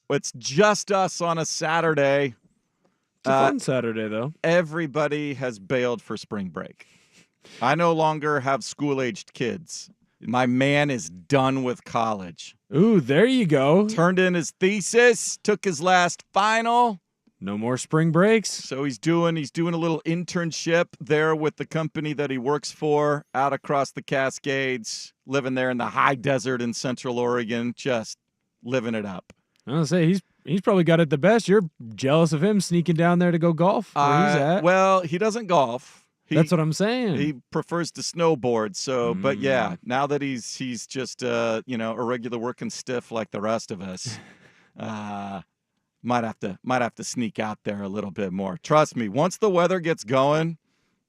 It's just us on a Saturday. It's a fun Saturday, though. Everybody has bailed for spring break. I no longer have school-aged kids. My man is done with college. Ooh, there you go. Turned in his thesis, took his last final. No more spring breaks. So he's doing a little internship there with the company that he works for out across the Cascades, living there in the high desert in Central Oregon, just living it up. I was gonna say he's probably got it the best. You're jealous of him sneaking down there to go golf where he's at. Well, he doesn't golf. That's what I'm saying. He prefers to snowboard. So, but yeah, now that he's just a regular working stiff like the rest of us, might have to sneak out there a little bit more. Trust me, once the weather gets going,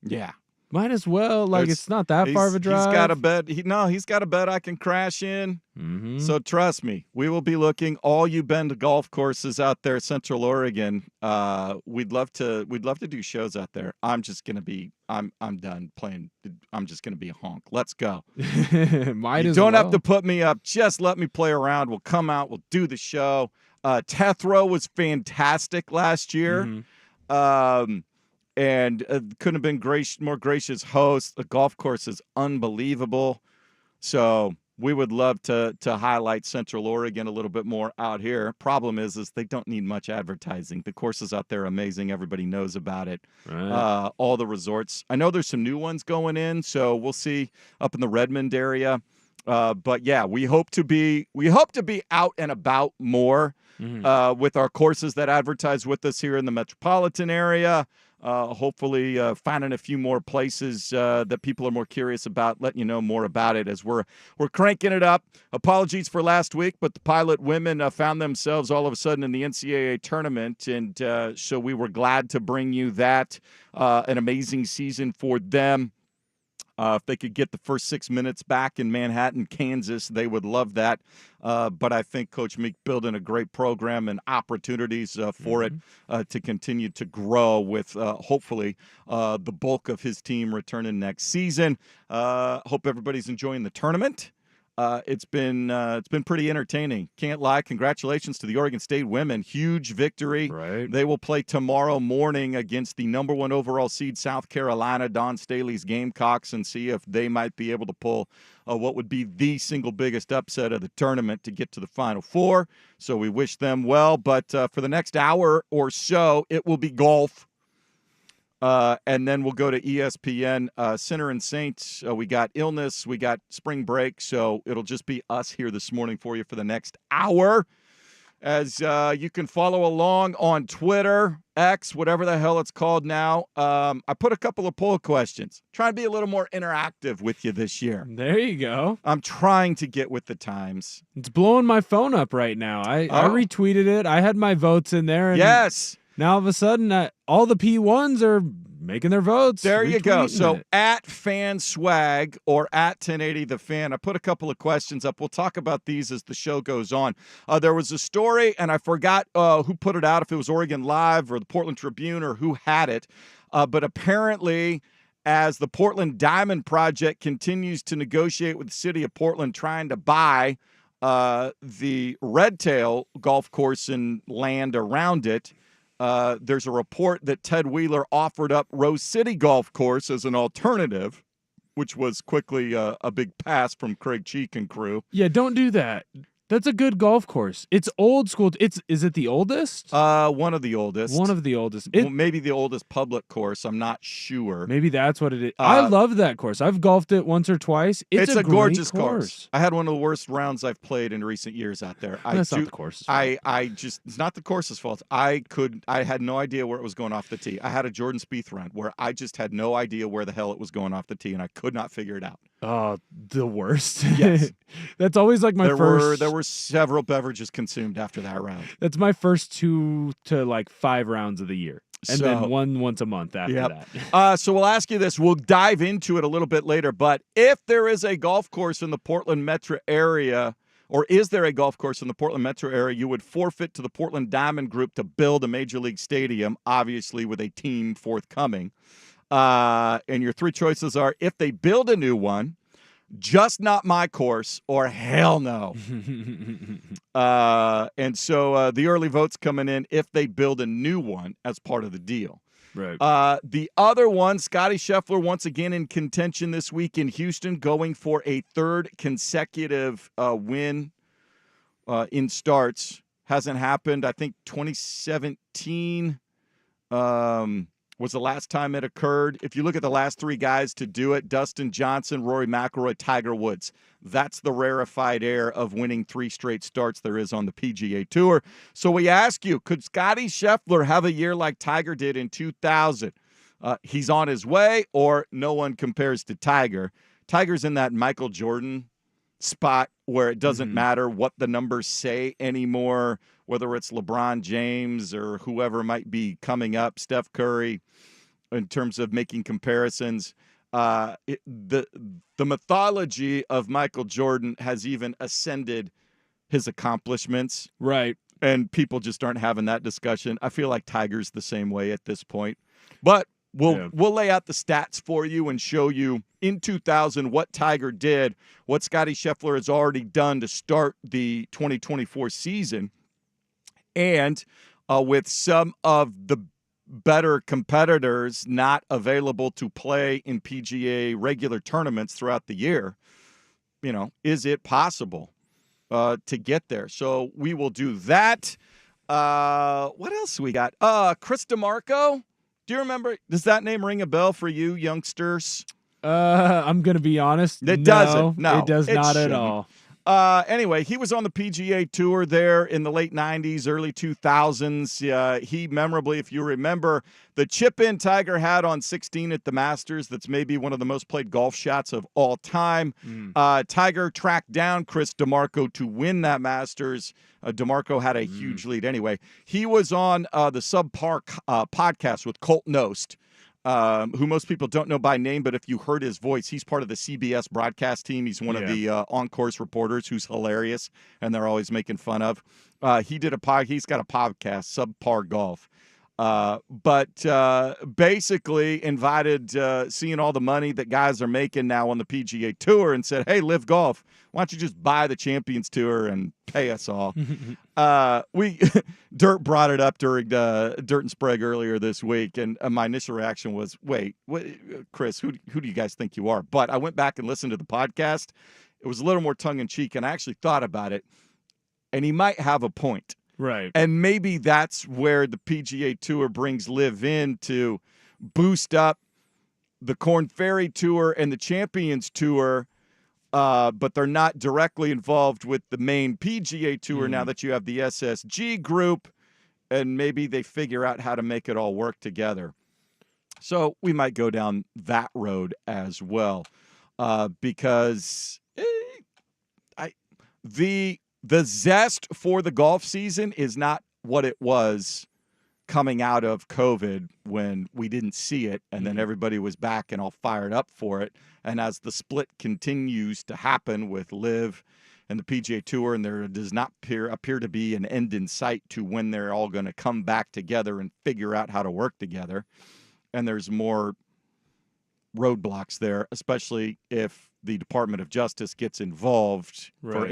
yeah. Might as well. Like, it's not that far of a drive. He's got a bed. He's got a bed I can crash in. Mm-hmm. So trust me, we will be looking. All you been to golf courses out there, Central Oregon. We'd love to do shows out there. I'm done playing. I'm just gonna be a honk. Let's go. You don't have to put me up. Just let me play around. We'll come out. We'll do the show. Tethro was fantastic last year. Mm-hmm. And couldn't have been more gracious host. The golf course is unbelievable. So we would love to highlight Central Oregon a little bit more out here. Problem is they don't need much advertising. The courses out there are amazing. Everybody knows about it. Right. All the resorts. I know there's some new ones going in, so we'll see up in the Redmond area. But yeah, we hope to be out and about more with our courses that advertise with us here in the metropolitan area. Hopefully finding a few more places that people are more curious about, letting you know more about it as we're cranking it up. Apologies for last week, but the Pilot women found themselves all of a sudden in the NCAA tournament, and so we were glad to bring you that. An amazing season for them. If they could get the first 6 minutes back in Manhattan, Kansas, they would love that. But I think Coach Meek building a great program and opportunities for it to continue to grow with hopefully the bulk of his team returning next season. Hope everybody's enjoying the tournament. It's been pretty entertaining. Can't lie. Congratulations to the Oregon State women. Huge victory. Right. They will play tomorrow morning against the number 1 overall seed South Carolina, Don Staley's Gamecocks, and see if they might be able to pull what would be the single biggest upset of the tournament to get to the Final Four. So we wish them well. But for the next hour or so, it will be golf. And then we'll go to ESPN Center and Saints. We got illness. We got spring break. So it'll just be us here this morning for you for the next hour. As you can follow along on Twitter, X, whatever the hell it's called now. I put a couple of poll questions. Trying to be a little more interactive with you this year. There you go. I'm trying to get with the times. It's blowing my phone up right now. I retweeted it. I had my votes in there. And yes. Now, all of a sudden, all the P1s are making their votes. There you go. So it. at FanSwag or at 1080 The Fan, I put a couple of questions up. We'll talk about these as the show goes on. There was a story, and I forgot who put it out, if it was Oregon Live or the Portland Tribune or who had it. But apparently, as the Portland Diamond Project continues to negotiate with the city of Portland trying to buy the Redtail golf course and land around it, there's a report that Ted Wheeler offered up Rose City Golf Course as an alternative, which was quickly a big pass from Craig Cheek and crew. Yeah, don't do that. That's a good golf course. It's old school. Is it the oldest? One of the oldest. One of the oldest. Well, maybe the oldest public course. I'm not sure. Maybe that's what it is. I love that course. I've golfed it once or twice. It's a gorgeous great course. I had one of the worst rounds I've played in recent years out there. That's not the course's fault. It's not the course's fault. I had no idea where it was going off the tee. I had a Jordan Spieth run where I just had no idea where the hell it was going off the tee, and I could not figure it out. Oh, the worst. Yes. That's always like my first. There were several beverages consumed after that round. That's my first 2 to 5 rounds of the year. And then one once a month after that. So we'll ask you this. We'll dive into it a little bit later. But if there is a golf course in the Portland metro area, or is there a golf course in the Portland metro area, you would forfeit to the Portland Diamond Group to build a Major League Stadium, obviously with a team forthcoming. And your 3 choices are: if they build a new one, just not my course, or hell no. And so the early votes coming in if they build a new one as part of the deal. Right. The other one, Scotty Scheffler, once again in contention this week in Houston, going for a third consecutive win in starts. Hasn't happened. I think 2017 was the last time it occurred. If you look at the last three guys to do it, Dustin Johnson, Rory McIlroy, Tiger Woods. That's the rarefied air of winning 3 straight starts there is on the PGA Tour. So we ask you, could Scotty Scheffler have a year like Tiger did in 2000? He's on his way, or no one compares to Tiger. Tiger's in that Michael Jordan spot where it doesn't matter what the numbers say anymore, whether it's LeBron James or whoever might be coming up, Steph Curry, in terms of making comparisons. The mythology of Michael Jordan has even ascended his accomplishments. Right. And people just aren't having that discussion. I feel like Tiger's the same way at this point. But we'll lay out the stats for you and show you in 2000 what Tiger did, what Scotty Scheffler has already done to start the 2024 season. And with some of the better competitors not available to play in PGA regular tournaments throughout the year, is it possible to get there? So we will do that. What else we got? Chris DeMarco. Do you remember? Does that name ring a bell for you, youngsters? I'm going to be honest. It doesn't. No, it does not at all. Anyway, he was on the PGA Tour there in the late 90s, early 2000s. He memorably, if you remember, the chip-in Tiger had on 16 at the Masters. That's maybe one of the most played golf shots of all time. Tiger tracked down Chris DeMarco to win that Masters. DeMarco had a huge lead anyway. He was on the Subpar podcast with Colt Knost, who most people don't know by name, but if you heard his voice, he's part of the CBS broadcast team. He's one of the on-course reporters who's hilarious, and they're always making fun of. He's got a podcast, Subpar Golf. But basically invited, seeing all the money that guys are making now on the PGA Tour, and said, hey, Live Golf, why don't you just buy the Champions Tour and pay us all? Dirt brought it up during Dirt and Sprague earlier this week, and my initial reaction was, wait, Chris, who do you guys think you are? But I went back and listened to the podcast. It was a little more tongue-in-cheek, and I actually thought about it, and he might have a point. Right. And maybe that's where the PGA Tour brings Live in to boost up the Korn Ferry Tour and the Champions Tour, but they're not directly involved with the main PGA Tour now that you have the SSG group, and maybe they figure out how to make it all work together. So we might go down that road as well, because the zest for the golf season is not what it was coming out of COVID when we didn't see it, and then everybody was back and all fired up for it. And as the split continues to happen with Live and the PGA Tour, and there does not appear to be an end in sight to when they're all going to come back together and figure out how to work together, and there's more roadblocks there, especially if the Department of Justice gets involved for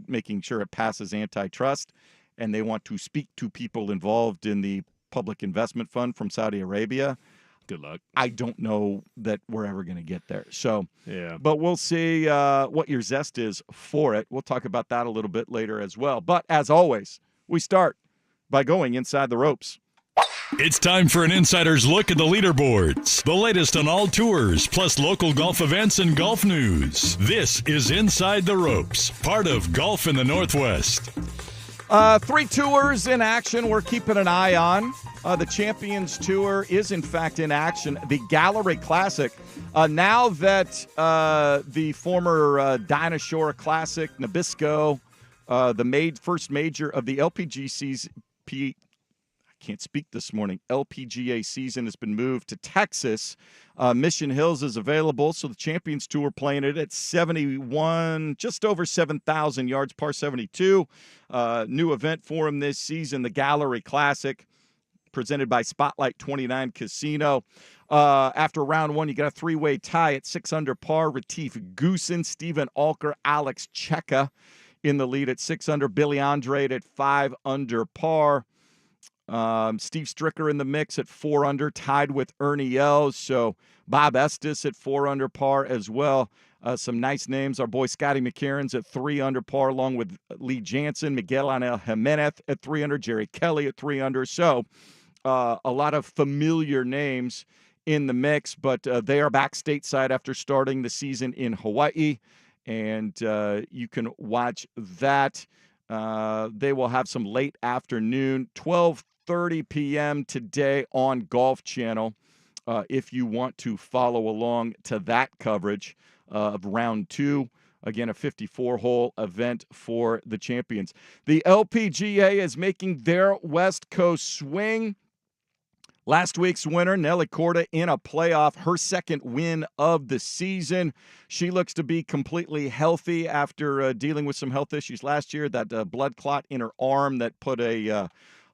making sure it passes antitrust, and they want to speak to people involved in the Public Investment Fund from Saudi Arabia. Good luck. I don't know that we're ever going to get there. So, yeah. But we'll see what your zest is for it. We'll talk about that a little bit later as well. But as always, we start by going inside the ropes. It's time for an insider's look at the leaderboards, the latest on all tours, plus local golf events and golf news. This is Inside the Ropes, part of Golf in the Northwest. 3 tours in action we're keeping an eye on. The Champions Tour is, in fact, in action. The Gallery Classic. Now that the former Dinah Shore Classic, Nabisco, the first major of the LPGC's can't speak this morning. LPGA season has been moved to Texas. Mission Hills is available, so the Champions Tour playing it at 71, just over 7,000 yards, par 72. New event for him this season, the Gallery Classic, presented by Spotlight 29 Casino. After round one, you got a three-way tie at 6 under par. Retief Goosen, Stephen Alker, Alex Cheka in the lead at 6 under. Billy Andrade at 5 under par. Steve Stricker in the mix at 4 under, tied with Ernie Els. So Bob Estes at 4 under par as well. Some nice names. Our boy Scotty McCarron's at 3 under par, along with Lee Jansen, Miguel Angel Jimenez at 3 under, Jerry Kelly at 3 under. So a lot of familiar names in the mix, but they are back stateside after starting the season in Hawaii, and you can watch that. They will have some late afternoon, 12:30 p.m. today on Golf Channel, if you want to follow along to that coverage of round two. Again, a 54-hole event for the champions. The LPGA is making their West Coast swing. Last week's winner, Nelly Korda, in a playoff, her second win of the season. She looks to be completely healthy after dealing with some health issues last year, that blood clot in her arm that put a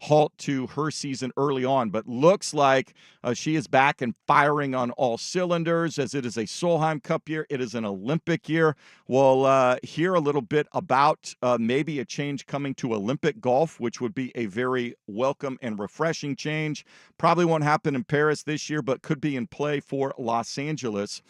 halt to her season early on. But looks like she is back and firing on all cylinders, as it is a Solheim Cup year. It is an Olympic year. We'll hear a little bit about maybe a change coming to Olympic golf, which would be a very welcome and refreshing change. Probably won't happen in Paris this year, but could be in play for Los Angeles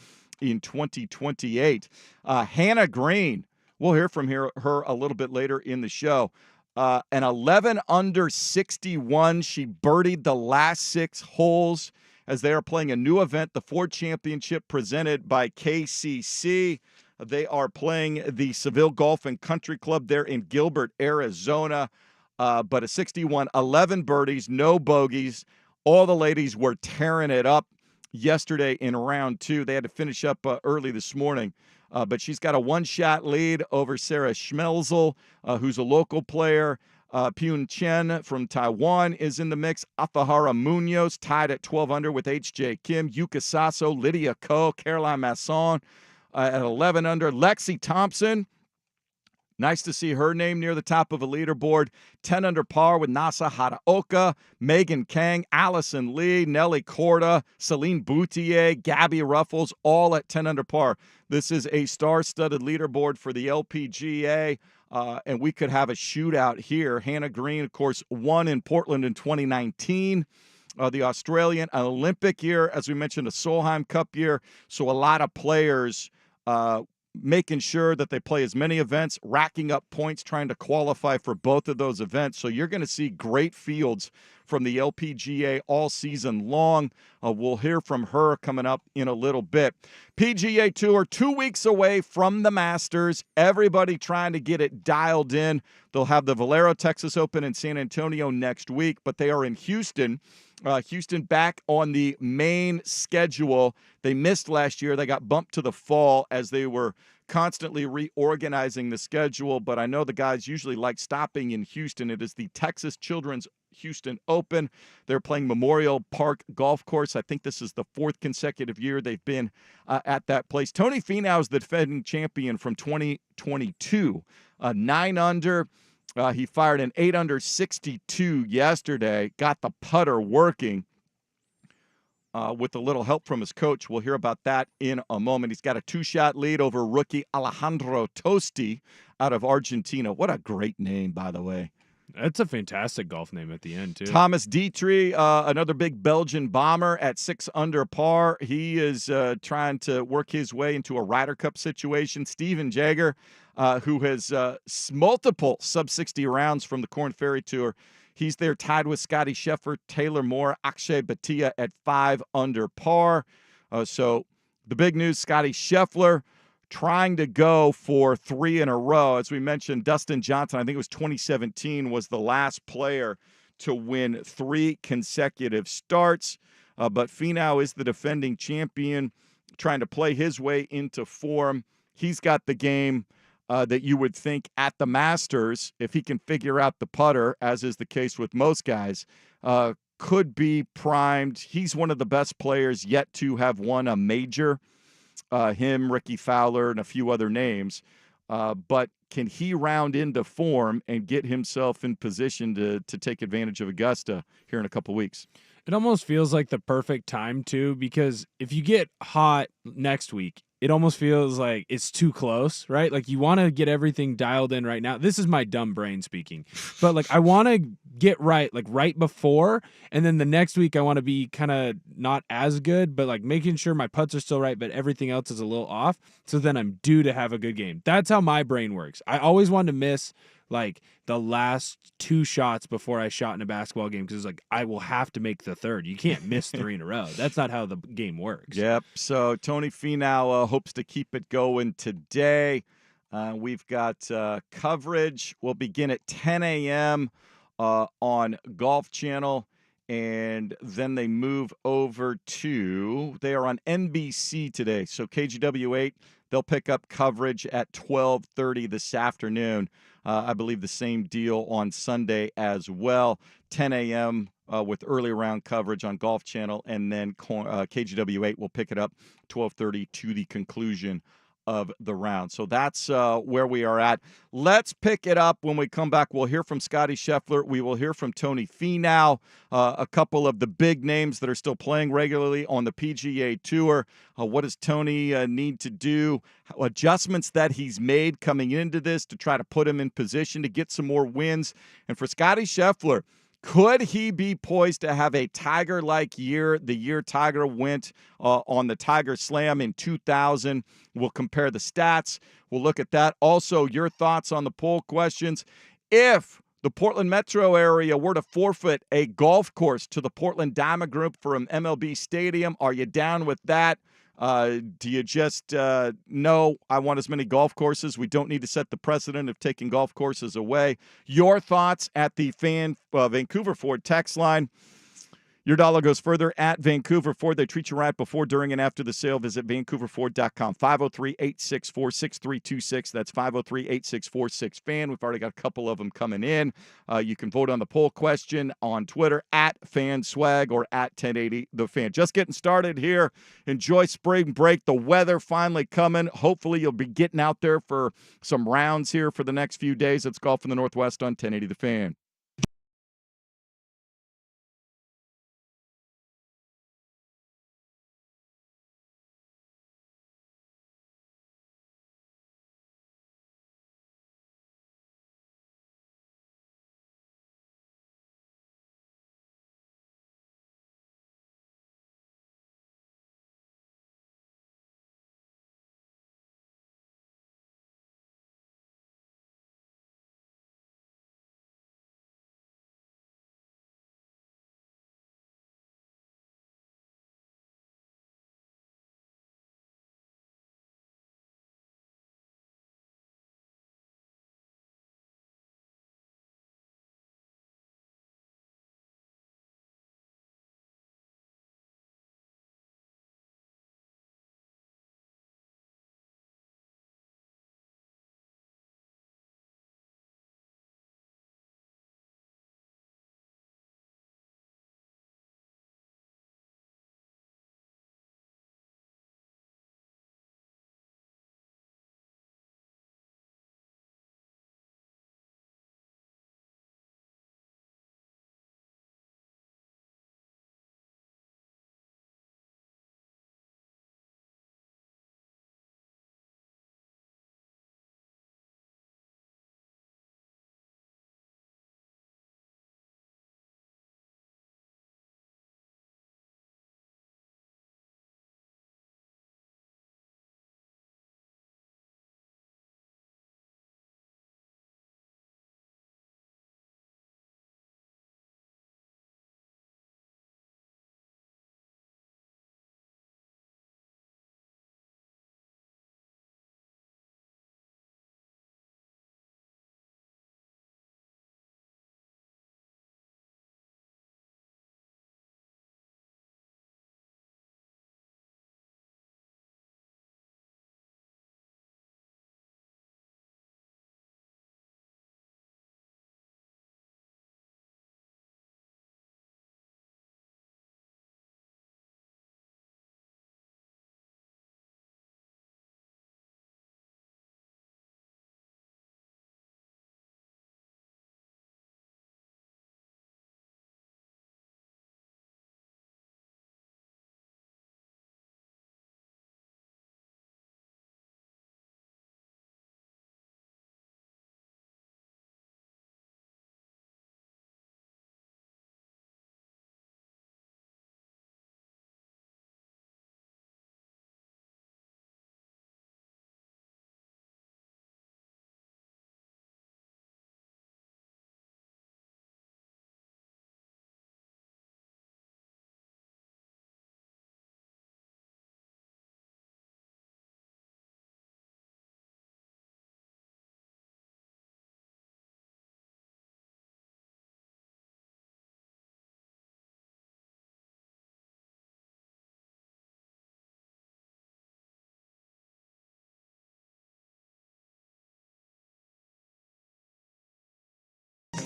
in 2028. Hannah Green, we'll hear from her a little bit later in the show. An 11 under 61. She birdied the last 6 holes as they are playing a new event, the Ford Championship presented by KCC. They are playing the Seville Golf and Country Club there in Gilbert, Arizona. But a 61, 11 birdies, no bogeys. All the ladies were tearing it up yesterday in round 2. They had to finish up early this morning. But she's got a one-shot lead over Sarah Schmelzel, who's a local player. Pyun Chen from Taiwan is in the mix. Afahara Munoz tied at 12 under with H.J. Kim. Yuka Sasso, Lydia Ko, Caroline Masson at 11 under. Lexi Thompson, nice to see her name near the top of a leaderboard. 10 under par with Nasa Haraoka, Megan Kang, Allison Lee, Nelly Korda, Celine Boutier, Gabby Ruffles, all at 10 under par. This is a star-studded leaderboard for the LPGA, and we could have a shootout here. Hannah Green, of course, won in Portland in 2019. The Australian Olympic year, as we mentioned, a Solheim Cup year. So a lot of players making sure that they play as many events, racking up points, trying to qualify for both of those events. So you're going to see great fields from the LPGA all season long. We'll hear from her coming up in a little bit. PGA Tour 2 weeks away from the Masters. Everybody trying to get it dialed in. They'll have the Valero Texas Open in San Antonio next week, but they are in Houston. Houston back on the main schedule. They missed last year. They got bumped to the fall as they were constantly reorganizing the schedule, but I know the guys usually like stopping in Houston. It is the Texas Children's Houston Open. They're playing Memorial Park Golf Course. I think this is the 4th consecutive year they've been at that place. Tony Finau is the defending champion from 2022, 9 under. He fired an 8 under 62 yesterday, got the putter working with a little help from his coach. We'll hear about that in a moment. He's got a 2-shot lead over rookie Alejandro Tosti out of Argentina. What a great name, by the way. That's a fantastic golf name at the end, too. Thomas Dietrich, another big Belgian bomber at 6 under par. He is trying to work his way into a Ryder Cup situation. Steven Jaeger, who has multiple sub-60 rounds from the Korn Ferry Tour. He's there tied with Scotty Scheffler, Taylor Moore, Akshay Bhatia at 5 under par. So the big news, Scotty Scheffler trying to go for 3 in a row. As we mentioned, Dustin Johnson, I think it was 2017, was the last player to win 3 consecutive starts. But Finau is the defending champion, trying to play his way into form. He's got the game that you would think at the Masters, if he can figure out the putter, as is the case with most guys, could be primed. He's one of the best players yet to have won a major. Him, Ricky Fowler, and a few other names. But can he round into form and get himself in position to take advantage of Augusta here in a couple weeks? It almost feels like the perfect time too, because if you get hot next week, it almost feels like it's too close, right? Like you want to get everything dialed in right now. This is my dumb brain speaking, but like I want to get right, like right before, and then the next week I want to be kind of not as good, but like making sure my putts are still right, but everything else is a little off. So then I'm due to have a good game. That's how my brain works. I always wanted to miss like the last 2 shots before I shot in a basketball game because it's like I will have to make the third. You can't miss 3 in a row. That's not how the game works. Yep. So Tony Finau hopes to keep it going today. We've got coverage. We'll begin at 10 a.m. On Golf Channel, and then they move over to, they are on NBC today. So KGW8, they'll pick up coverage at 12:30 this afternoon. I believe the same deal on Sunday as well. 10 a.m. With early round coverage on Golf Channel, and then KGW8 will pick it up 12:30 to the conclusion of the round. So that's where we are at. Let's pick it up when we come back. We'll hear from Scotty Scheffler. We will hear from Tony Finau, a couple of the big names that are still playing regularly on the PGA Tour. What does Tony need to do? Adjustments that he's made coming into this to try to put him in position to get some more wins. And for Scotty Scheffler, could he be poised to have a Tiger-like year, the year Tiger went on the Tiger Slam in 2000? We'll compare the stats. We'll look at that. Also, your thoughts on the poll questions. If the Portland metro area were to forfeit a golf course to the Portland Diamond Group from MLB Stadium, are you down with that? Do you just no, I want as many golf courses? We don't need to set the precedent of taking golf courses away. Your thoughts at the Vancouver Ford text line. Your dollar goes further at Vancouver Ford. They treat you right before, during, and after the sale. Visit vancouverford.com. 503-864-6326. That's 503-864-6FAN. We've already got a couple of them coming in. You can vote on the poll question on Twitter at FanSwag or at 1080 The Fan. Just getting started here. Enjoy spring break. The weather finally coming. Hopefully you'll be getting out there for some rounds here for the next few days. It's Golf in the Northwest on 1080 The Fan.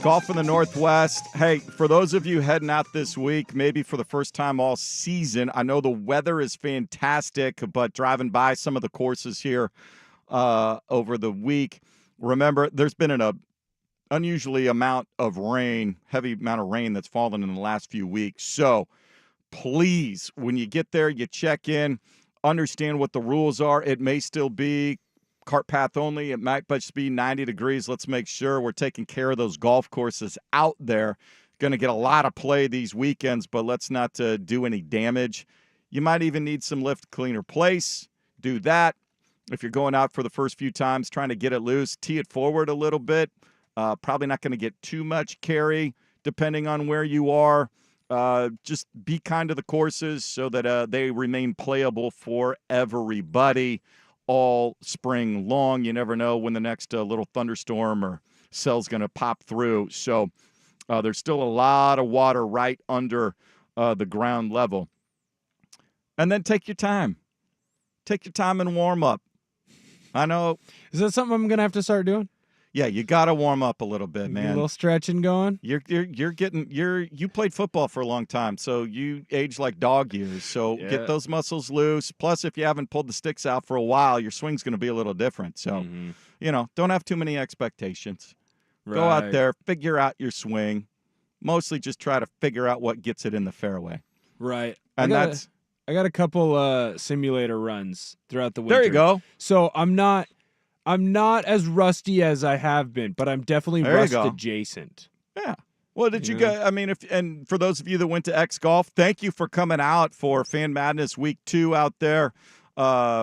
Golf in the Northwest. Hey, for those of you heading out this week, maybe for the first time all season, I know the weather is fantastic, but driving by some of the courses here over the week, remember, there's been an unusually amount of rain, heavy amount of rain that's fallen in the last few weeks. So please, when you get there, you check in, understand what the rules are. It may still be cart path only. It might just be 90 degrees. Let's make sure we're taking care of those golf courses out there. Going to get a lot of play these weekends, but let's not do any damage. You might even need some lift cleaner place. Do that. If you're going out for the first few times, trying to get it loose, tee it forward a little bit. Probably not going to get too much carry depending on where you are. Just be kind to the courses so that they remain playable for everybody all spring long. You never know when the next little thunderstorm or cell's going to pop through. So there's still a lot of water right under the ground level. And then take your time. Take your time and warm up. I know. Is that something I'm going to have to start doing? Yeah, you got to warm up a little bit, man. A little stretching going. You played football for a long time, so you age like dog years. So get those muscles loose. Plus, if you haven't pulled the sticks out for a while, your swing's going to be a little different. So, don't have too many expectations. Right. Go out there, figure out your swing. Mostly just try to figure out what gets it in the fairway. Right. And I got a couple simulator runs throughout the winter. There you go. So I'm not as rusty as I have been, but I'm definitely rust adjacent. Yeah. Well, did you go? I mean, and for those of you that went to X Golf, thank you for coming out for Fan Madness Week 2 out there,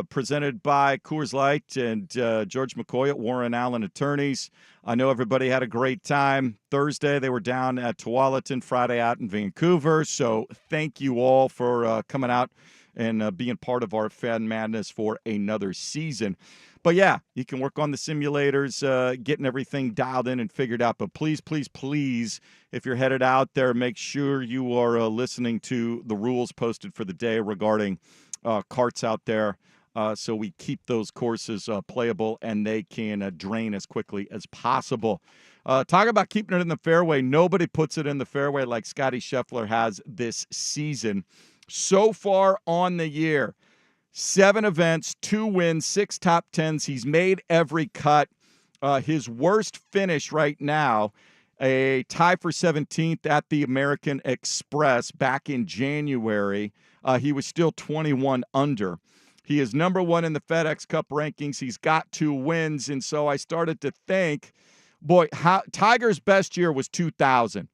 presented by Coors Light and George McCoy at Warren Allen Attorneys. I know everybody had a great time. Thursday, they were down at Tualatin, Friday out in Vancouver. So thank you all for coming out and being part of our Fan Madness for another season. But, yeah, you can work on the simulators, getting everything dialed in and figured out. But please, please, please, if you're headed out there, make sure you are listening to the rules posted for the day regarding carts out there so we keep those courses playable and they can drain as quickly as possible. Talk about keeping it in the fairway. Nobody puts it in the fairway like Scotty Scheffler has this season. So far on the year, 7 events, 2 wins, 6 top 10s. He's made every cut. His worst finish right now, a tie for 17th at the American Express back in January. He was still 21 under. He is number 1 in the FedEx Cup rankings. He's got 2 wins. And so I started to think, boy, Tiger's best year was 2000.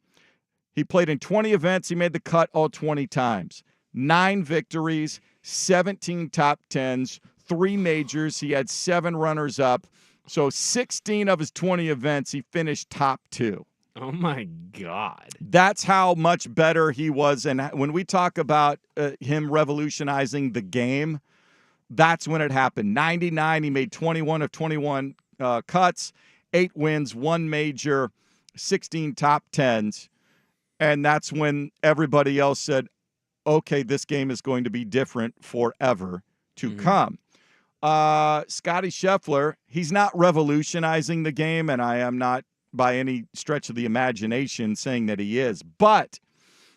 He played in 20 events. He made the cut all 20 times. 9 victories, 17 top 10s, 3 majors. He had 7 runners-up. So 16 of his 20 events, he finished top 2. Oh, my God. That's how much better he was. And when we talk about him revolutionizing the game, that's when it happened. 99, he made 21 of 21 cuts, 8 wins, 1 major, 16 top 10s. And that's when everybody else said, okay, this game is going to be different forever to come. Scotty Scheffler, he's not revolutionizing the game, and I am not by any stretch of the imagination saying that he is, but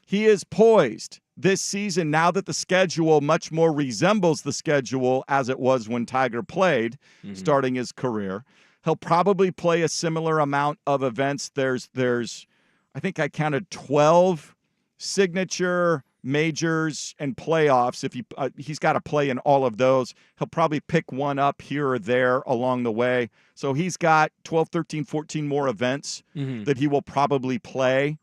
he is poised this season now that the schedule much more resembles the schedule as it was when Tiger played, starting his career. He'll probably play a similar amount of events. There's I think I counted 12 signature majors and playoffs. If he's got to play in all of those, he'll probably pick one up here or there along the way. So he's got 12, 13, 14 more events that he will probably play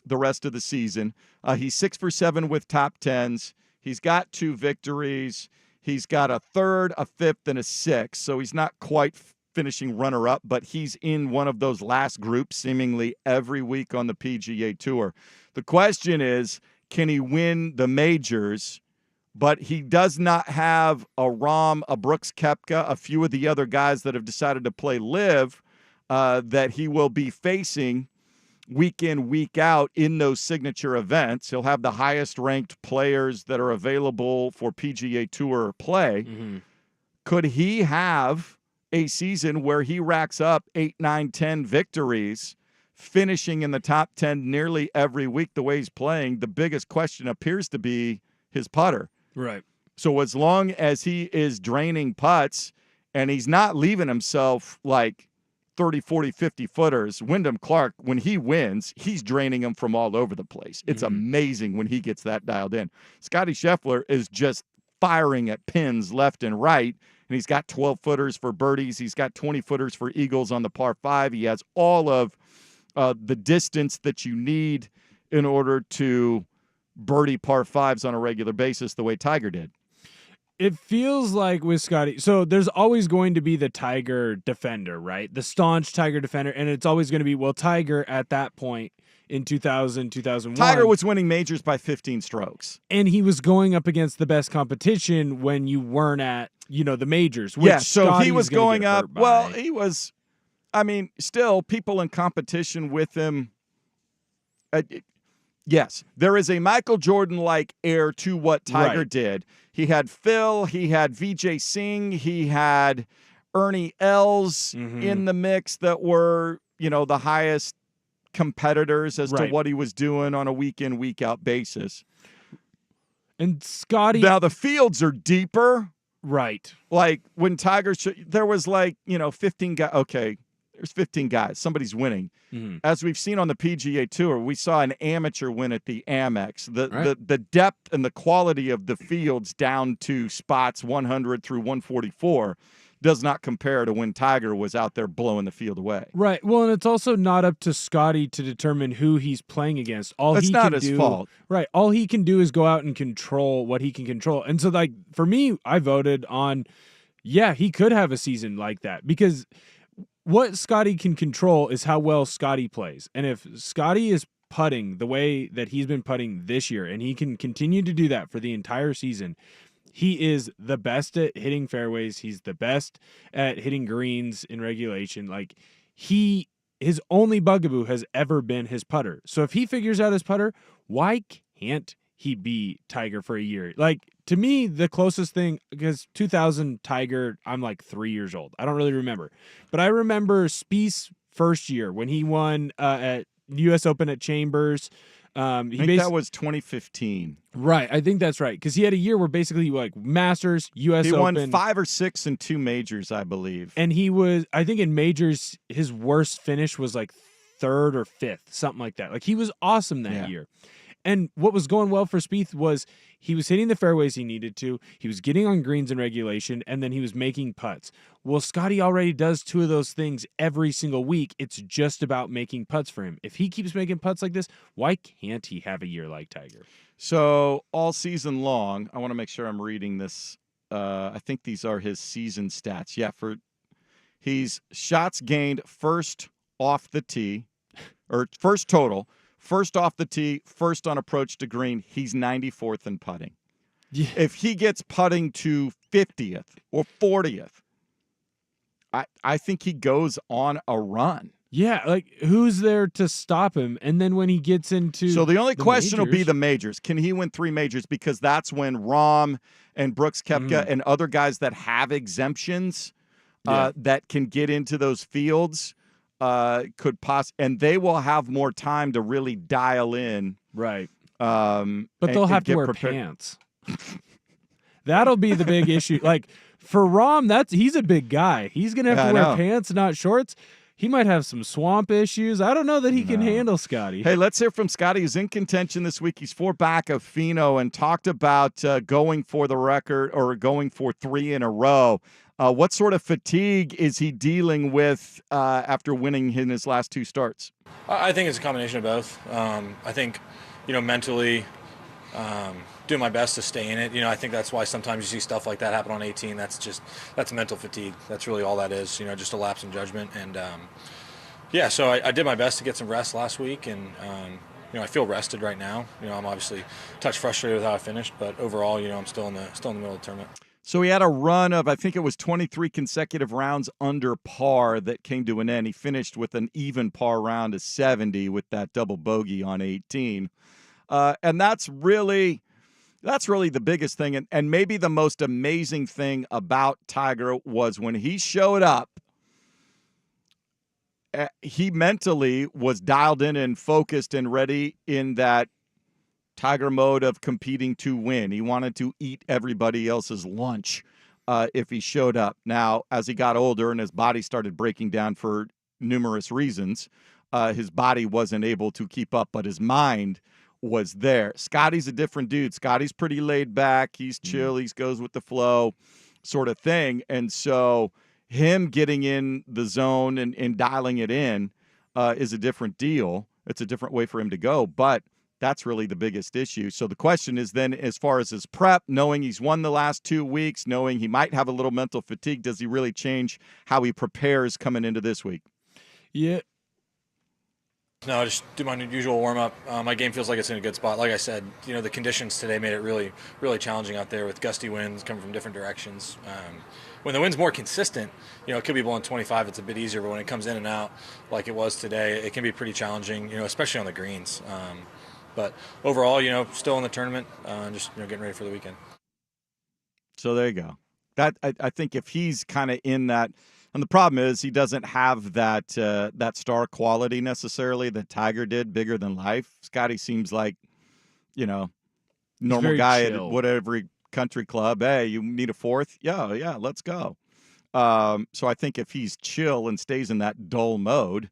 the rest of the season. He's 6 for 7 with top 10s. He's got 2 victories. He's got a 3rd, a 5th, and a 6th. So he's not quite finishing runner-up, but he's in one of those last groups seemingly every week on the PGA Tour. The question is, can he win the majors? But he does not have a Rahm, a Brooks Koepka, a few of the other guys that have decided to play live that he will be facing week in, week out in those signature events. He'll have the highest ranked players that are available for PGA Tour play. Could he have a season where he racks up 8, 9, 10 victories, finishing in the top 10 nearly every week the way he's playing. The biggest question appears to be his putter. Right. So as long as he is draining putts and he's not leaving himself like 30, 40, 50 footers, Wyndham Clark, when he wins, he's draining them from all over the place. It's amazing when he gets that dialed in. Scotty Scheffler is just firing at pins left and right, and he's got 12 footers for birdies. He's got 20 footers for eagles on the par 5. He has all of the distance that you need in order to birdie par 5s on a regular basis the way Tiger did. It feels like with Scotty, so there's always going to be the Tiger defender, right? The staunch Tiger defender, and it's always going to be, well, Tiger at that point in 2000, 2001. Tiger was winning majors by 15 strokes. And he was going up against the best competition when you weren't at, the majors. Which Yeah, so Scotty's he was gonna going get up. hurt by. Well, he was, still people in competition with him. Yes, there is a Michael Jordan-like air to what Tiger did. He had Phil, he had Vijay Singh, he had Ernie Els in the mix that were, the highest competitors as to what he was doing on a week-in, week-out basis. And Scotty... Now, the fields are deeper. Right. Like, when Tiger... there was 15 guys. Okay, there's 15 guys. Somebody's winning. As we've seen on the PGA Tour, we saw an amateur win at the Amex. The depth and the quality of the fields down to spots 100 through 144 does not compare to when Tiger was out there blowing the field away. Right. Well, and it's also not up to Scotty to determine who he's playing against. That's not his fault. Right. All he can do is go out and control what he can control. And so, for me, I voted on, he could have a season like that because what Scotty can control is how well Scotty plays. And if Scotty is putting the way that he's been putting this year, and he can continue to do that for the entire season, he is the best at hitting fairways. He's the best at hitting greens in regulation. His only bugaboo has ever been his putter. So if he figures out his putter, why can't he be Tiger for a year? To me, the closest thing, because 2000 Tiger, I'm 3 years old. I don't really remember. But I remember Spieth's first year when he won at U.S. Open at Chambers. I think that was 2015. Right. I think that's right. Because he had a year where basically Masters, U.S. Open. He won 5 or 6 in 2 majors, I believe. And he was, I think in majors, his worst finish was 3rd or 5th, something like that. He was awesome that year. And what was going well for Spieth was he was hitting the fairways he needed to, he was getting on greens in regulation, and then he was making putts. Well, Scotty already does 2 of those things every single week. It's just about making putts for him. If he keeps making putts like this, why can't he have a year like Tiger? So all season long, I want to make sure I'm reading this. I think these are his season stats. Yeah, he's shots gained first off the tee, or first total. First off the tee, first on approach to green, he's 94th in putting. Yeah. If he gets putting to 50th or 40th, I think he goes on a run. Yeah, who's there to stop him? And then when he gets into So the only question will be the majors. Can he win 3 majors? Because that's when Rahm and Brooks Koepka and other guys that have exemptions that can get into those fields and they will have more time to really dial in. Right. But they'll have to wear pants. That'll be the big issue. For Rahm, he's a big guy. He's going to have to wear pants, not shorts. He might have some swamp issues. I don't know that he can handle Scotty. Hey, let's hear from Scotty, who's in contention this week. He's 4 back of Finau and talked about going for the record or going for 3 in a row. What sort of fatigue is he dealing with after winning in his last 2 starts? I think it's a combination of both. I think, mentally doing my best to stay in it. I think that's why sometimes you see stuff like that happen on 18. That's mental fatigue. That's really all that is, just a lapse in judgment. And, so I did my best to get some rest last week, and, I feel rested right now. I'm obviously a touch frustrated with how I finished, but overall, I'm still in the middle of the tournament. So he had a run of, I think it was 23 consecutive rounds under par that came to an end. He finished with an even par round of 70 with that double bogey on 18. And that's really the biggest thing. And maybe the most amazing thing about Tiger was when he showed up he mentally was dialed in and focused and ready in that Tiger mode of competing to win. He wanted to eat everybody else's lunch if he showed up. Now, as he got older and his body started breaking down for numerous reasons, his body wasn't able to keep up, but his mind was there. Scotty's a different dude. Scotty's pretty laid back. He's chill. He goes with the flow sort of thing. And so him getting in the zone and dialing it in is a different deal. It's a different way for him to go, but that's really the biggest issue. So the question is then, as far as his prep, knowing he's won the last 2 weeks, knowing he might have a little mental fatigue, does he really change how he prepares coming into this week? Yeah. No, just do my usual warm-up. My game feels like it's in a good spot. Like I said, the conditions today made it really, really challenging out there with gusty winds coming from different directions. When the wind's more consistent, it could be blowing 25. It's a bit easier, but when it comes in and out like it was today, it can be pretty challenging, especially on the greens. But overall, still in the tournament, just getting ready for the weekend. So there you go. That I think if he's kind of in that. And the problem is he doesn't have that that star quality necessarily that Tiger did, bigger than life. Scotty seems like, normal guy chill. at whatever country club. Hey, you need a fourth? Yeah, let's go. So I think if he's chill and stays in that dull mode,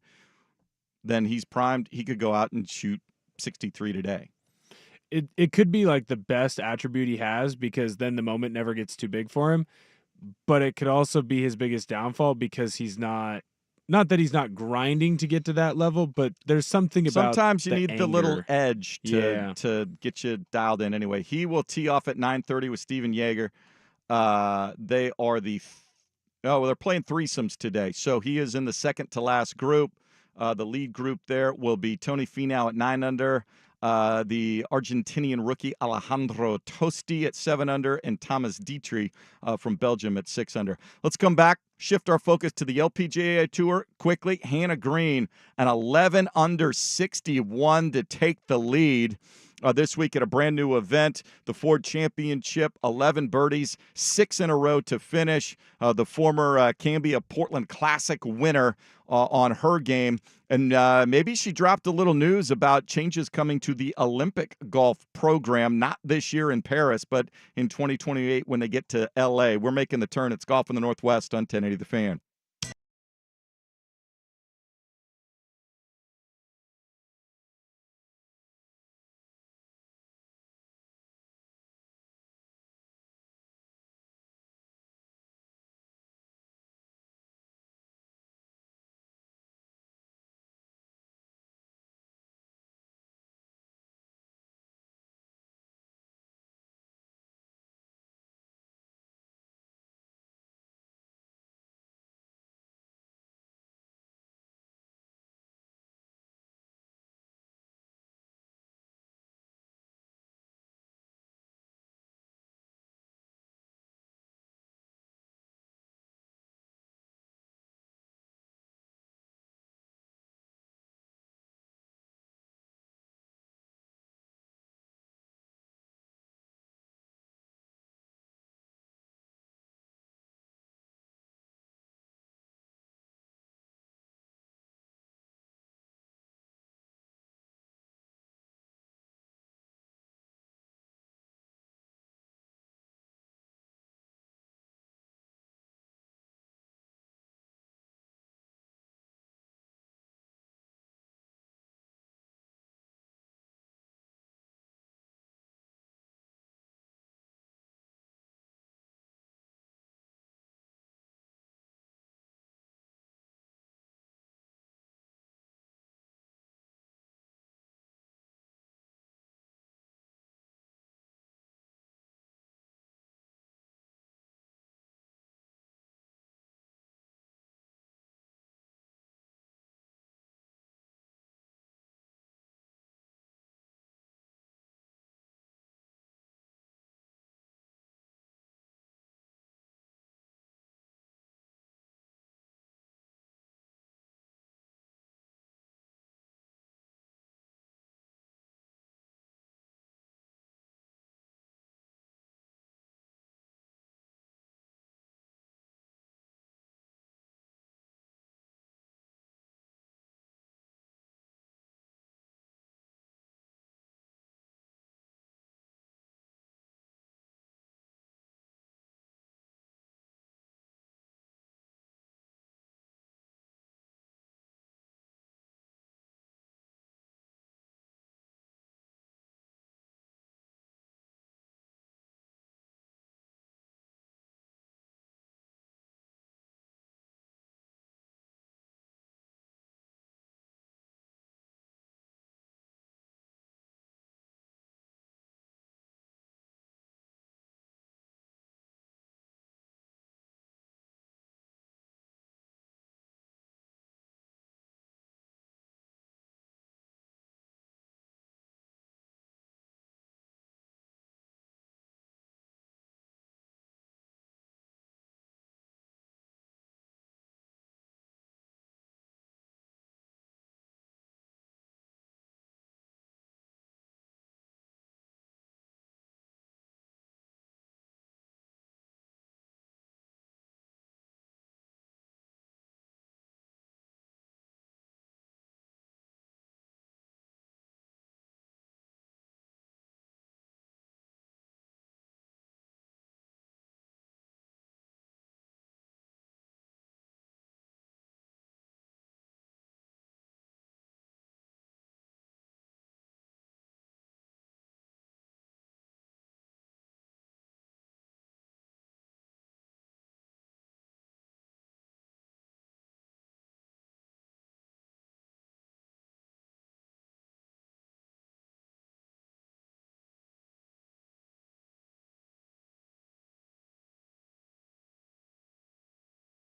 then he's primed. He could go out and shoot 63 today. It could be like the best attribute he has, because then the moment never gets too big for him. But it could also be his biggest downfall, because he's not that he's not grinding to get to that level, but there's something about sometimes you need anger. the little edge Yeah. to get you dialed in anyway. He will tee off at 9:30 with Steven Yeager. They are they're playing threesomes today. So he is in the second to last group. The lead group there will be Tony Finau at 9 under. The Argentinian rookie Alejandro Tosti at 7 under, and Thomas Dietrich from Belgium at 6 under. Let's come back, shift our focus to the LPGA Tour quickly. Hannah Green, an 11 under 61 to take the lead. This week at a brand new event, the Ford Championship, 11 birdies, 6 in a row to finish. The former Cambia Portland Classic winner on her game. And maybe she dropped a little news about changes coming to the Olympic golf program, not this year in Paris, but in 2028 when they get to L.A. We're making the turn. It's Golf in the Northwest on 1080 The Fan.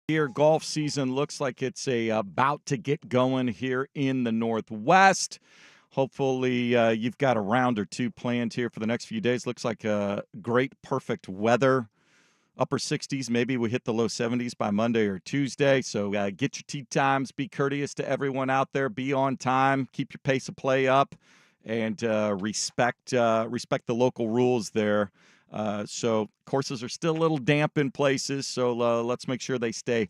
Here, golf season looks like it's about to get going here in the Northwest. Hopefully, you've got a round or two planned here for the next few days. Looks like great, perfect weather. Upper 60s, maybe we hit the low 70s by Monday or Tuesday. So get your tee times, be courteous to everyone out there, be on time, keep your pace of play up, and respect the local rules there. So courses are still a little damp in places, so let's make sure they stay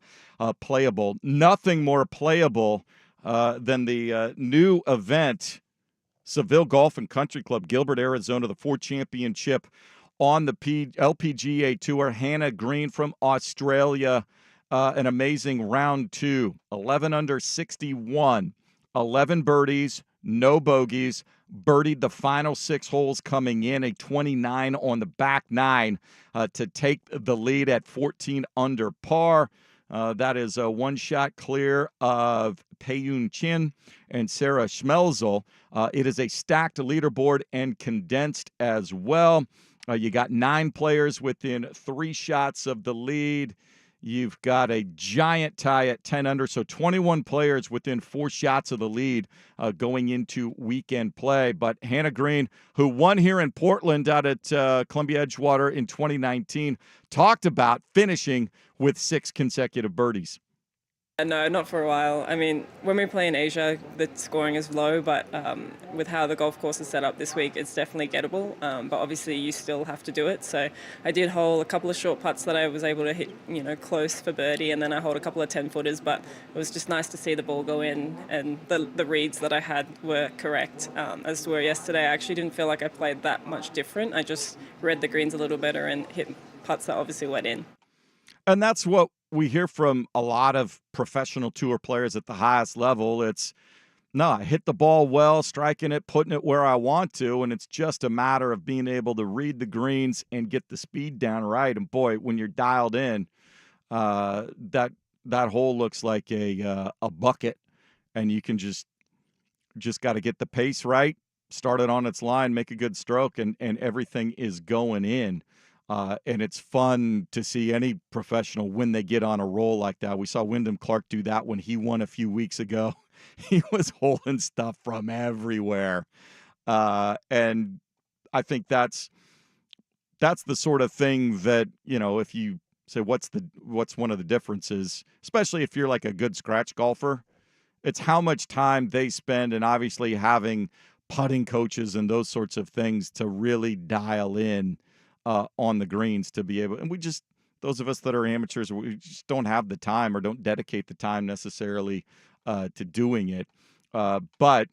playable. Nothing more playable than the new event, Seville Golf and Country Club, Gilbert, Arizona, the Ford Championship on the LPGA Tour. Hannah Green from Australia, an amazing round two, 11 under 61, 11 birdies, no bogeys, birdied the final 6 holes coming in, a 29 on the back 9 to take the lead at 14 under par. That is a one shot clear of Pei-Yun Chin and Sarah Schmelzel. It is a stacked leaderboard and condensed as well. You got 9 players within 3 shots of the lead. You've got a giant tie at 10 under, so 21 players within 4 shots of the lead going into weekend play. But Hannah Green, who won here in Portland out at Columbia Edgewater in 2019, talked about finishing with 6 consecutive birdies. No, not for a while. I mean, when we play in Asia, the scoring is low, but with how the golf course is set up this week, it's definitely gettable. But obviously, you still have to do it. So I did hole a couple of short putts that I was able to hit, close for birdie, and then I holed a couple of 10-footers. But it was just nice to see the ball go in, and the reads that I had were correct. As were yesterday, I actually didn't feel like I played that much different. I just read the greens a little better and hit putts that obviously went in. And that's what we hear from a lot of professional tour players at the highest level. It's, no, I hit the ball well, striking it, putting it where I want to, and it's just a matter of being able to read the greens and get the speed down right. And boy, when you're dialed in, that hole looks like a bucket, and you can just got to get the pace right, start it on its line, make a good stroke, and everything is going in. And it's fun to see any professional when they get on a roll like that. We saw Wyndham Clark do that when he won a few weeks ago. He was holding stuff from everywhere. And I think that's the sort of thing that, if you say what's one of the differences, especially if you're like a good scratch golfer, it's how much time they spend, and obviously having putting coaches and those sorts of things to really dial in on the greens to be able, and those of us that are amateurs, we just don't have the time or don't dedicate the time necessarily to doing it. But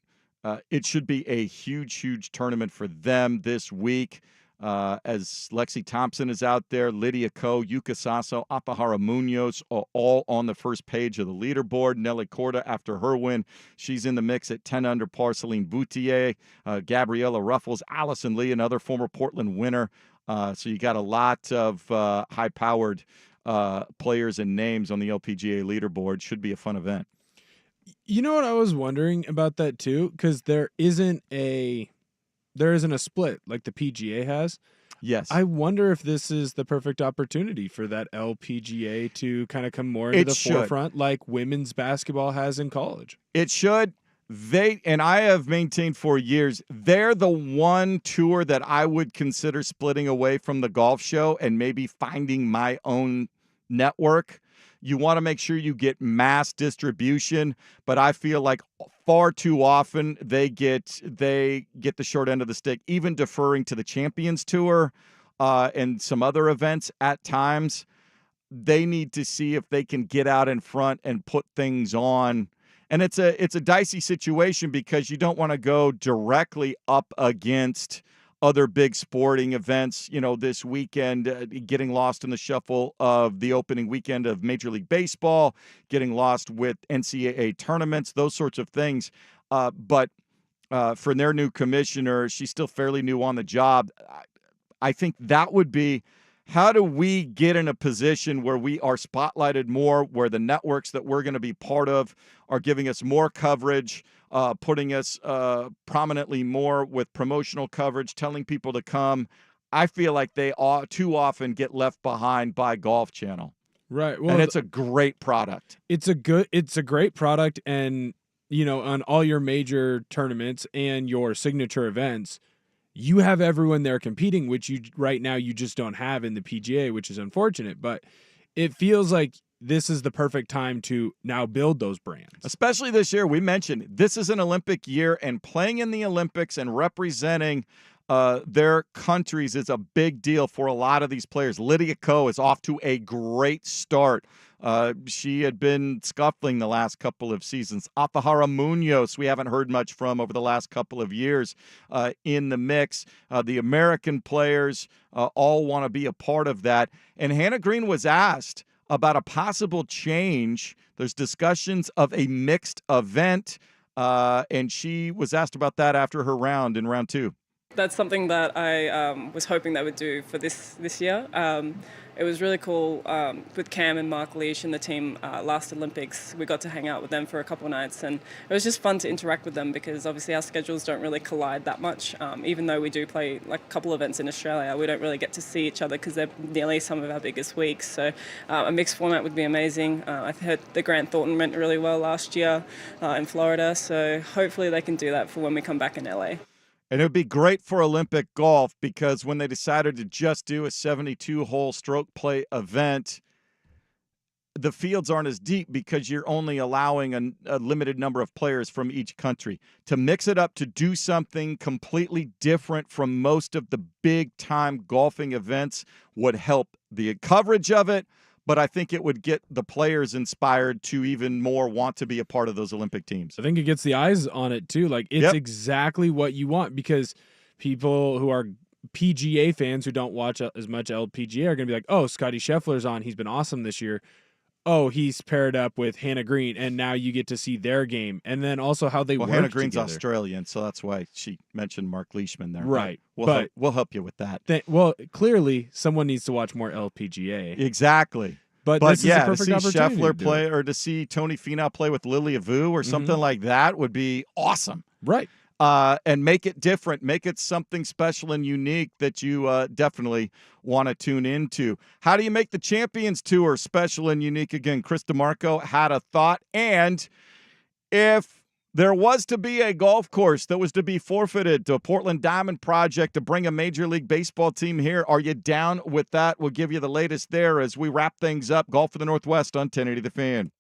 it should be a huge, huge tournament for them this week. As Lexi Thompson is out there, Lydia Ko, Yuka Sasso, Apahara Munoz are all on the first page of the leaderboard. Nelly Corda, after her win, she's in the mix at 10 under par. Celine Boutier, Gabriella Ruffles, Allison Lee, another former Portland winner. So you got a lot of high-powered players and names on the LPGA leaderboard. Should be a fun event. You know what I was wondering about that too? Because there isn't a split like the PGA has. Yes. I wonder if this is the perfect opportunity for that LPGA to kind of come more into the forefront like women's basketball has in college. It should. And I have maintained for years, they're the one tour that I would consider splitting away from the golf show and maybe finding my own network. You want to make sure you get mass distribution, but I feel like far too often they get the short end of the stick, even deferring to the Champions Tour and some other events at times. They need to see if they can get out in front and put things on. And it's a dicey situation because you don't want to go directly up against other big sporting events. This weekend, getting lost in the shuffle of the opening weekend of Major League Baseball, getting lost with NCAA tournaments, those sorts of things. But for their new commissioner, she's still fairly new on the job. I think that would be, how do we get in a position where we are spotlighted more, where the networks that we're going to be part of are giving us more coverage, putting us prominently more with promotional coverage, telling people to come. I feel like they too often get left behind by Golf Channel. Right. Well, and it's a great product. it's a great product, and on all your major tournaments and your signature events, you have everyone there competing, which you right now you just don't have in the PGA, which is unfortunate. But it feels like this is the perfect time to now build those brands. Especially this year, we mentioned this is an Olympic year, and playing in the Olympics and representing their countries is a big deal for a lot of these players. Lydia Ko is off to a great start. She had been scuffling the last couple of seasons. Alfajara Munoz, we haven't heard much from over the last couple of years in the mix. The American players all want to be a part of that. And Hannah Green was asked about a possible change. There's discussions of a mixed event, and she was asked about that after her round in round 2. That's something that I was hoping they would do for this year. It was really cool with Cam and Mark Leash and the team last Olympics. We got to hang out with them for a couple of nights, and it was just fun to interact with them because obviously our schedules don't really collide that much. Even though we do play like a couple events in Australia, we don't really get to see each other because they're nearly some of our biggest weeks. So a mixed format would be amazing. I heard the Grant Thornton went really well last year in Florida, so hopefully they can do that for when we come back in LA. And it would be great for Olympic golf because when they decided to just do a 72-hole stroke play event, the fields aren't as deep because you're only allowing a limited number of players from each country. To mix it up, to do something completely different from most of the big-time golfing events would help the coverage of it, but I think it would get the players inspired to even more want to be a part of those Olympic teams. I think it gets the eyes on it too. Like it's exactly what you want, because people who are PGA fans who don't watch as much LPGA are going to be like, oh, Scotty Scheffler's on. He's been awesome this year. Oh, he's paired up with Hannah Green, and now you get to see their game. And then also how they work Hannah Green's together. Australian, so that's why she mentioned Mark Leishman there. Right. We'll help you with that. Well, clearly someone needs to watch more LPGA. Exactly. But this yeah, is a to perfect see opportunity Scheffler to play or to see Tony Finau play with Lilia Vu or something like that would be awesome. Right. And make it different, make it something special and unique that you definitely want to tune into. How do you make the Champions Tour special and unique again? Chris DeMarco had a thought. And if there was to be a golf course that was to be forfeited to a Portland Diamond Project to bring a Major League Baseball team here, are you down with that? We'll give you the latest there as we wrap things up. Golf for the Northwest on 1080 The Fan.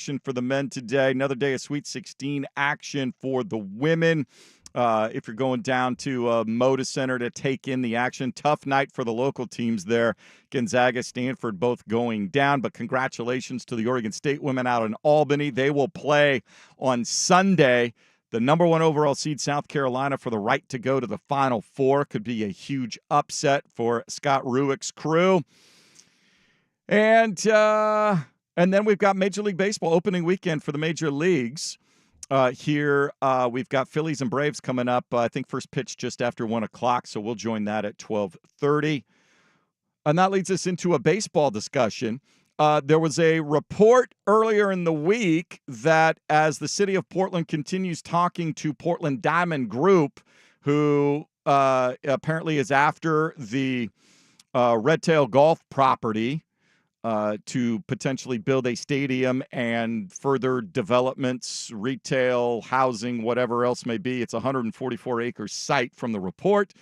action for the men today. Another day of Sweet 16 action for the women. If you're going down to Moda Center to take in the action, tough night for the local teams there. Gonzaga, Stanford both going down, but congratulations to the Oregon State women out in Albany. They will play on Sunday. The number 1 overall seed, South Carolina, for the right to go to the Final Four. Could be a huge upset for Scott Rueck's crew. And then we've got Major League Baseball opening weekend for the major leagues. Here we've got Phillies and Braves coming up. I think first pitch just after 1 o'clock, so we'll join that at 12:30. And that leads us into a baseball discussion. There was a report earlier in the week that as the city of Portland continues talking to Portland Diamond Group, who apparently is after the Redtail Golf property to potentially build a stadium and further developments, retail, housing, whatever else may be. It's a 144-acre site from the report.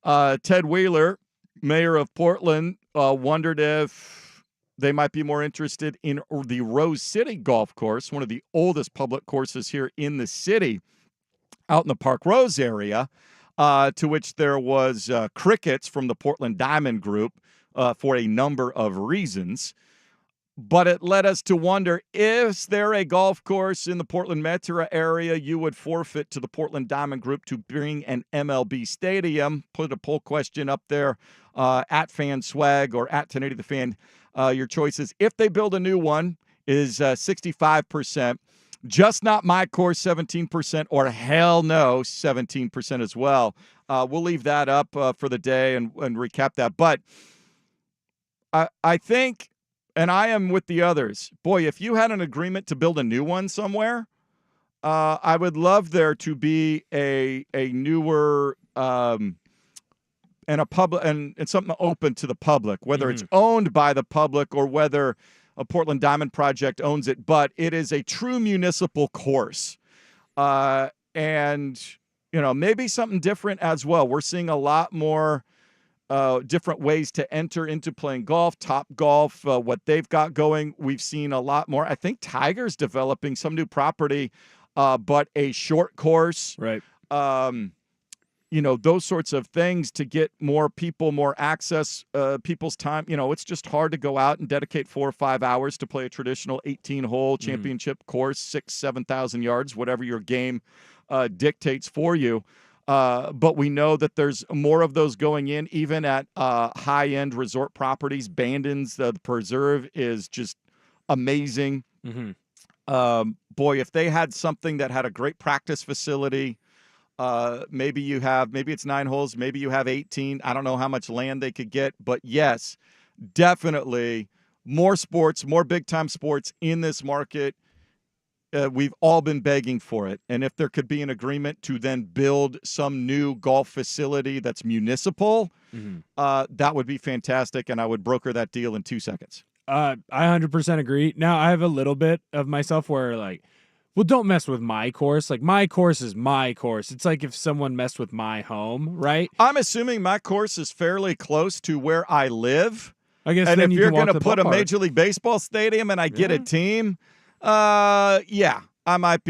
Ted Wheeler, mayor of Portland, wondered if they might be more interested in the Rose City Golf Course, one of the oldest public courses here in the city, out in the Park Rose area, to which there was crickets from the Portland Diamond Group for a number of reasons. But it led us to wonder, is there a golf course in the Portland metro area you would forfeit to the Portland Diamond Group to bring an MLB stadium? Put a poll question up there at FanSwag or at 1080 The Fan. Your choices, if they build a new one, is 65%. Just not my course, 17%, or hell no, 17% as well. We'll leave that up for the day and recap that. But I think, and I am with the others, boy, if you had an agreement to build a new one somewhere, I would love there to be a newer and a public and something open to the public, whether it's owned by the public or whether a Portland Diamond Project owns it. But it is a true municipal course, and maybe something different as well. We're seeing a lot more different ways to enter into playing golf. Top Golf, what they've got going, we've seen a lot more. I think Tiger's developing some new property, but a short course, right? Those sorts of things to get more people, more access, people's time. It's just hard to go out and dedicate 4 or 5 hours to play a traditional 18-hole championship course, 6,000-7,000 yards, whatever your game dictates for you. But we know that there's more of those going in, even at high-end resort properties. Bandon's, the Preserve, is just amazing. Boy, if they had something that had a great practice facility, maybe it's 9 holes, maybe you have 18. I don't know how much land they could get, but yes, definitely more sports, more big-time sports in this market. We've all been begging for it. And if there could be an agreement to then build some new golf facility that's municipal, that would be fantastic, and I would broker that deal in 2 seconds. I 100% agree. Now, I have a little bit of myself where, well, don't mess with my course. My course is my course. It's like if someone messed with my home, right? I'm assuming my course is fairly close to where I live. I guess. And then if you're going to put a Major League Baseball stadium and I get a team, yeah, I might,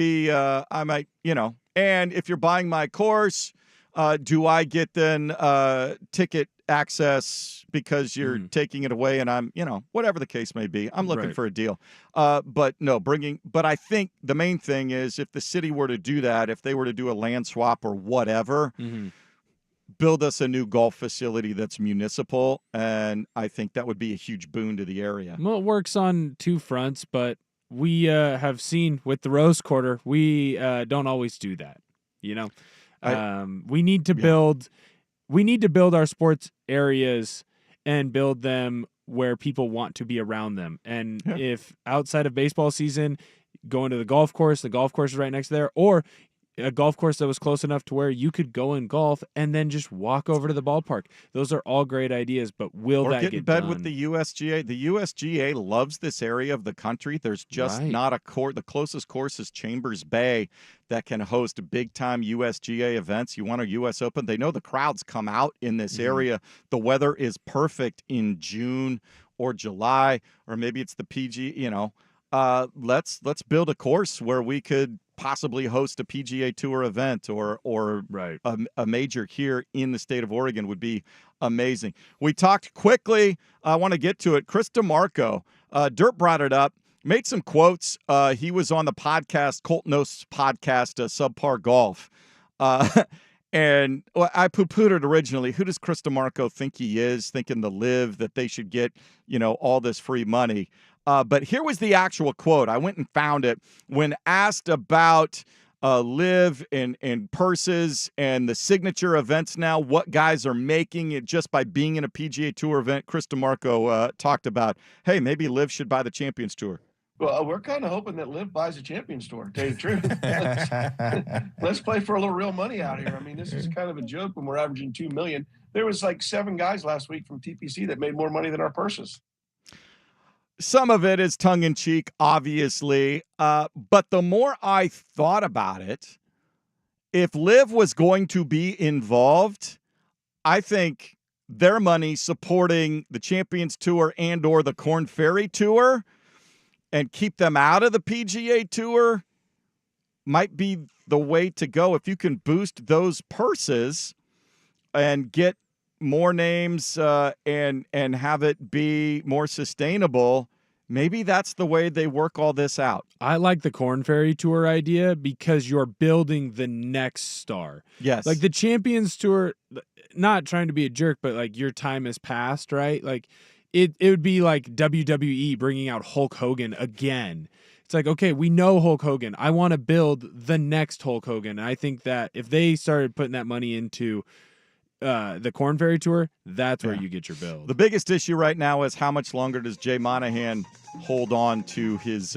and if you're buying my course, do I get then ticket access because you're taking it away and I'm, whatever the case may be, I'm looking for a deal. But I think the main thing is if the city were to do that, if they were to do a land swap or whatever, build us a new golf facility that's municipal. And I think that would be a huge boon to the area. Well, it works on 2 fronts, but we have seen with the Rose Quarter, we don't always do that. We need to build. We need to build our sports areas and build them where people want to be around them. And if outside of baseball season, going to the golf course is right next there, or a golf course that was close enough to where you could go and golf and then just walk over to the ballpark. Those are all great ideas, but will that get done? Or get in bed with the USGA. The USGA loves this area of the country. There's just not a court. The closest course is Chambers Bay that can host big-time USGA events. You want a U.S. Open. They know the crowds come out in this area. The weather is perfect in June or July, or maybe it's the PG, let's build a course where we could possibly host a PGA Tour event or Right. a major here in the state of Oregon would be amazing. We talked quickly. I want to get to it. Chris DeMarco, Dirt brought it up, made some quotes. He was on the podcast, Colton Ost's podcast, Subpar Golf. And I poo-pooed it originally. Who does Chris DeMarco think he is, thinking the LIV, that they should get, all this free money? But here was the actual quote. I went and found it. When asked about LIV and purses and the signature events now, what guys are making it just by being in a PGA Tour event, Chris DeMarco talked about, hey, maybe LIV should buy the Champions Tour. Well, we're kind of hoping that LIV buys a Champions Tour, to tell you the truth. Let's play for a little real money out here. I mean, this is kind of a joke when we're averaging $2 million. There was like 7 guys last week from TPC that made more money than our purses. Some of it is tongue-in-cheek, obviously, but the more I thought about it, if LIV was going to be involved, I think their money supporting the Champions Tour and or the Korn Ferry Tour and keep them out of the PGA Tour might be the way to go. If you can boost those purses and get more names and have it be more sustainable, maybe that's the way they work all this out. I like the Korn Ferry Tour idea because you're building the next star. Yes. Like the Champions Tour, not trying to be a jerk, but like your time has passed, right? Like it would be like WWE bringing out Hulk Hogan again. It's like, okay, we know Hulk Hogan. I want to build the next Hulk Hogan. And I think that if they started putting that money into the Korn Ferry Tour, that's where you get your build. The biggest issue right now is how much longer does Jay Monahan hold on to his